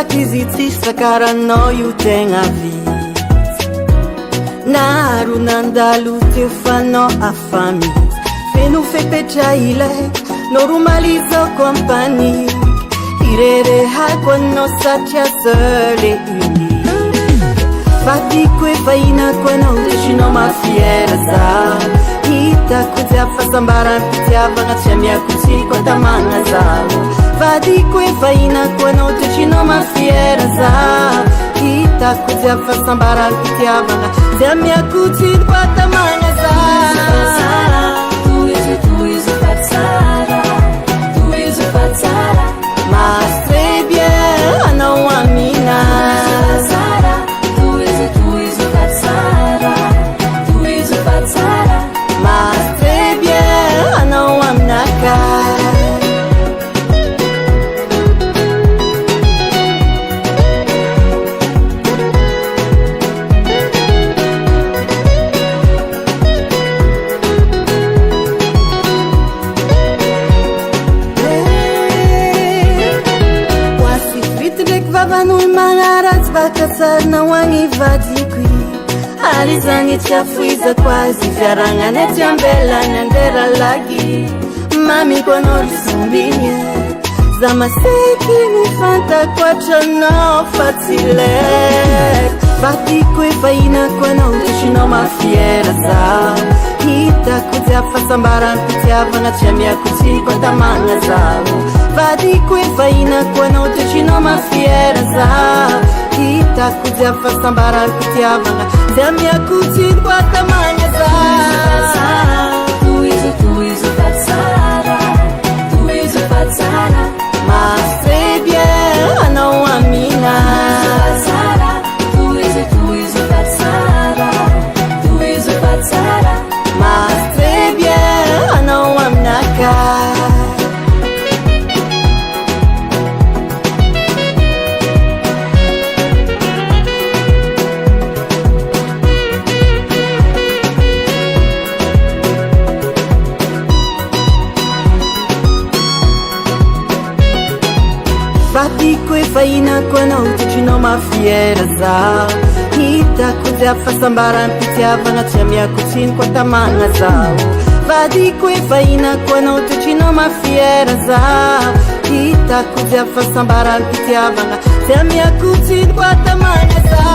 izy tsisy sakaranao io tegna vitsy naro nandalo teo fanao afamy feno fepetra ilay normalisao compagnie irerehako anao satria seul et unique fatiko efa inako anao deshinao mafiera za hitako jiaby fahasambaram-pitiavagna tsy amiako tsiko antamagna zaho fatiko efa inako anao deshinao mafiera za hitako jiaby fahasambaram-pitiavagna tsy amiako tsiko antamagna zaho mas très bien anao amina mas très bien anao aminaka van'olo magnaratsy vakasarina ho agny vadiko ary zagny tsy afoizako azy fiaragnany tsy ambelany andera lagy mamiko anao risombiny za maseky mifantako atranao fa tsy leko vatiko efa inako anao deshinao mafiera zaho hitako jiaby fahasambaram-pitiavagna tsy amiako tsiko antamagna zaho vatiko efa inako anao deshinao mafiera zaho hitako jiaby fahasambaram-pitiavagna tsy amiako tsiko antamagna zaho mas très bien anao amina mas très bien anao aminaka vatiko efa inako anao tetrinao mafiera zaho hitako jiaby fahasambaram-pitiavagna tsy amiako tsiniko antamagna zaho vatiko efa inako anao tetrinao mafiera zaho hitako jiaby fahasambaram-pitiavagna tsy amiako tsiniko antamagna zaho